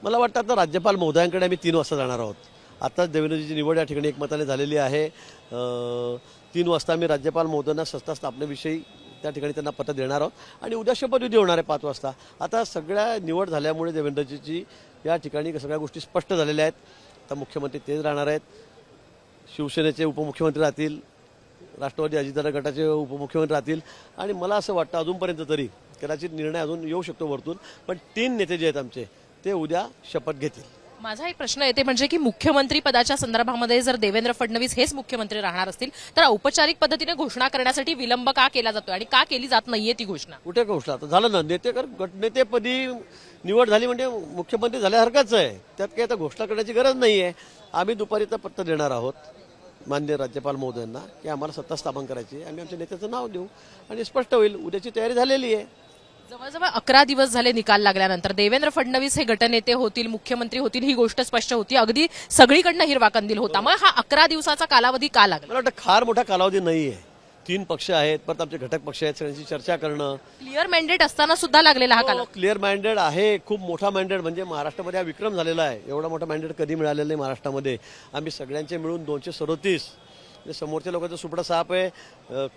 मला वाटतं आता राज्यपाल महोदयांकडे आम्ही 3 वाजता जाणार आहोत. आताच देवेंद्रजीची निवड या ठिकाणी एकमताने झालेली आहे. 3 वाजता आम्ही राज्यपाल महोदयांना सत्ता स्थापनेविषयी त्या ठिकाणी त्यांना पत्र देणार आहोत आणि उद्या शपथविधी होणार आहे 5 वाजता. आता सगळ्या निवड झाल्यामुळे देवेंद्रजीची या ठिकाणी सगळ्या गोष्टी स्पष्ट झालेल्या आहेत. आता मुख्यमंत्री तेच राहणार आहेत, शिवसेनेचे उपमुख्यमंत्री राहतील, राष्ट्रवादी अजितदादा गटाचे उपमुख्यमंत्री राहतील आणि मला असं वाटतं अजूनपर्यंत तरी कदाचित निर्णय अजून येऊ शकतो वरतून, पण 3 नेते जे आहेत आमचे ते उद्या शपथ घेतील. माझा एक प्रश्न येते म्हणजे की मुख्यमंत्री पदाच्या संदर्भामध्ये जर देवेंद्र फडणवीस हेच मुख्यमंत्री राहणार असतील तर औपचारिक पद्धतीने घोषणा करण्यासाठी विलंब का केला जातोय आणि का केली जात नाहीये ती घोषणा? कुठे घोषणा आता झालं ना, गटनेतेपदी निवड झाली म्हणजे मुख्यमंत्री झाल्यासारखंच आहे, त्यात काही आता घोषणा करण्याची गरज नाही आहे. आम्ही दुपारी तर पत्र देणार आहोत माननीय राज्यपाल महोदयांना की आम्हाला सत्ता स्थापन करायची, आम्ही आमच्या नेत्याचं नाव देऊ आणि स्पष्ट होईल. उद्याची तयारी झालेली आहे. जवळजवळ 11 दिवस झाले निकाल लागल्यानंतर देवेंद्र फडणवीस हे गटनेते होतील, मुख्यमंत्री होतील ही गोष्ट स्पष्ट होती, अगदी सगळीकडनं हिरवा कंदील होता. मग हा 11 दिवसाचा कालावधी का लागला? मला वाटतं फार मोठा कालावधी नाहीये. 3 पक्ष आहेत, परत आमचे घटक पक्ष आहेत, सगळ्यांची चर्चा करणं. क्लिअर मॅन्डेट असताना सुद्धा लागलेला हा कालावधी. क्लिअर मॅन्डेट आहे, खूप मोठा मॅन्डेट, म्हणजे महाराष्ट्रामध्ये हा विक्रम झालेला आहे. एवढा मोठा मॅन्डेट कधी मिळालेला नाही महाराष्ट्रामध्ये. आम्ही सगळ्यांचे मिळून 237, समोरच्या लोकांचा सुपडा साप आहे,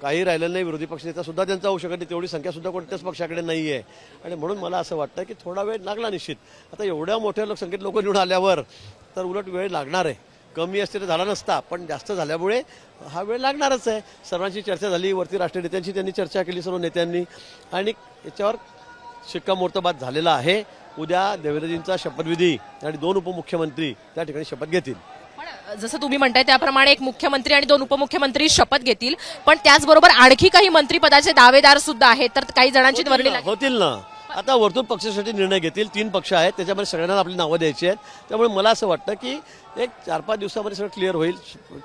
काही राहिलेलं नाही. विरोधी पक्षनेता सुद्धा त्यांचा होऊ शकत नाही, तेवढी संख्या सुद्धा कोणत्याच पक्षाकडे नाही आहे. आणि म्हणून मला असं वाटतं की थोडा वेळ लागला निश्चित. आता एवढ्या मोठ्या लोकसंख्येत लोक निवडून आल्यावर तर उलट वेळ लागणार आहे. कमी असते तर झाला नसता, पण जास्त झाल्यामुळे हा वेळ लागणारच आहे. सर्वांची चर्चा झाली, वरती राष्ट्रीय नेत्यांशी त्यांनी चर्चा केली, सर्व नेत्यांनी, आणि याच्यावर शिक्कामोर्तबाद झालेला आहे. उद्या देवेंद्रजींचा शपथविधी आणि 2 उपमुख्यमंत्री त्या ठिकाणी शपथ घेतील. जसं तुम्ही म्हणताय त्याप्रमाणे एक मुख्यमंत्री आणि 2 उपमुख्यमंत्री शपथ घेतील, पण त्याचबरोबर आणखी काही मंत्रिपदाचे दावेदार सुद्धा आहेत, तर काही जणांची वर्णी होतील ना. आता वरतून पक्षासाठी निर्णय घेतील. 3 पक्ष आहेत, त्याच्यामध्ये सगळ्यांना आपली नावं द्यायची आहेत. त्यामुळे मला असं वाटतं की एक 4-5 दिवसामध्ये सगळं क्लिअर होईल,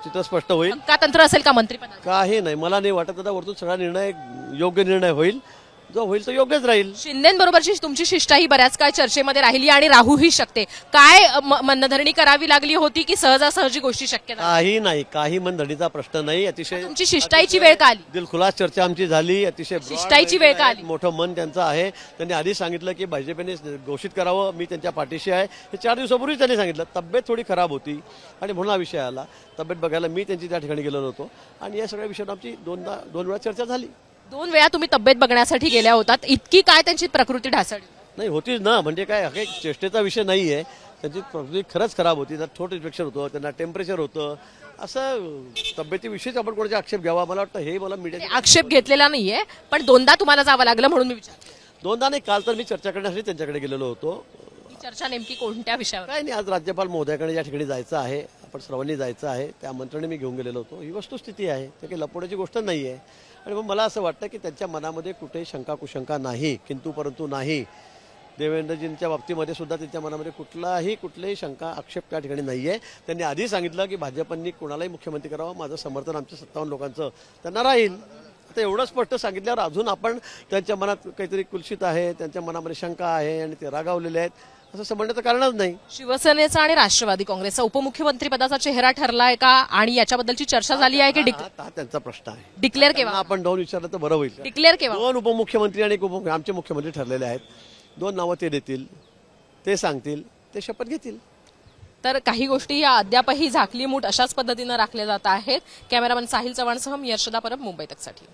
चित्र स्पष्ट होईल. का तंत्र असेल का मंत्रिपदाचं? काही नाही, मला नाही वाटत. आता वरतून सगळा निर्णय योग्य निर्णय होईल, जो होईल तो योग्यच राहील. शिंदेबरोबरची तुमची शिष्टाही बऱ्याच काळ चर्चेमध्ये राहिली आणि राहूही शकते. काय मनधरणी करावी लागली होती की सहजासहजी गोष्टी शक्य झाल्या? काही नाही, काही मनधरणीचा प्रश्न नाही. अतिशय तुमची शिष्टाईची वेळ का आली? दिलखुलास चर्चा आमची झाली. अतिशय शिष्टाईची वेळ का आली? मोठं मन त्यांचं आहे. त्यांनी आधी सांगितलं की भाजपने घोषित करावं, मी त्यांच्या पाठीशी आहे. हे 4 दिवसापूर्वी त्यांनी सांगितलं. तब्येत थोडी खराब होती आणि म्हणून हा विषय आला. तब्येत बघायला मी त्यांची त्या ठिकाणी गेलो नव्हतो आणि या सगळ्या विषयावर आमची 2 वेळा चर्चा झाली. 2 वेळा तुम्ही तब्येत बघण्यासाठी गेल्या होतात. इतकी काय त्यांची प्रकृती ढासळली? नाही, होतीच ना. म्हणजे काय, हा काही चेष्टेचा विषय नाही आहे. त्यांची प्रकृती खरंच खराब होती. त्यांना थ्रोट इन्फेक्शन होतं, त्यांना टेम्परेचर होतं. असं तब्येतीविषयीच आपण कोणाचा आक्षेप घ्यावा, मला वाटतं हे मला मीडिया आक्षेप घेतलेला नाहीये, पण 2दा तुम्हाला जावं लागलं म्हणून मी विचारते. 2दा नाही, काल तर मी चर्चा करण्यासाठी त्यांच्याकडे गेलेलो होतो. ही चर्चा नेमकी कोणत्या विषयावर? काय नाही, आज राज्यपाल महोदयाकडे या ठिकाणी जायचं आहे, आपण सर्वांनी जायचं आहे. त्या आमंत्रणे मी घेऊन गेलेलो होतो. ही वस्तुस्थिती आहे, ते काही लपवण्याची गोष्ट नाही आहे. आणि मग मला असं वाटतं की त्यांच्या मनामध्ये कुठेही शंका कुशंका नाही, किंतु परंतु नाही. देवेंद्रजींच्या बाबतीमध्ये सुद्धा त्यांच्या मनामध्ये कुठलीही शंका आक्षेप त्या ठिकाणी नाही आहे. त्यांनी आधी सांगितलं की भाजपनी कोणालाही मुख्यमंत्री करावं, माझं समर्थन आमच्या 57 लोकांचं त्यांना राहील. आता एवढं स्पष्ट सांगितल्यावर अजून आपण त्यांच्या मनात काहीतरी कुलसित आहे, त्यांच्या मनामध्ये शंका आहे आणि ते रागावलेले आहेत असं समजण्याचं कारणच नाही. शिवसेनेचा आणि राष्ट्रवादी काँग्रेसचा उपमुख्यमंत्री पदाचा चेहरा ठरलाय का आणि याच्याबद्दलची चर्चा झाली आहे की हा त्यांचा प्रश्न आहे. डिक्लेअर केव्हा? आपण 2 विचारलं तर बरं होईल. डिक्लेअर केव्हा? 2 उपमुख्यमंत्री आणि आमचे मुख्यमंत्री ठरलेले आहेत. 2 नावं ते देतील, ते सांगतील, ते शपथ घेतील. तर काही गोष्टी या अद्यापही झाकली मूठ अशाच पद्धतीनं राखल्या जात आहेत. कॅमेरामन साहिल चव्हाणसह मी यशदा परब, मुंबई तकसाठी.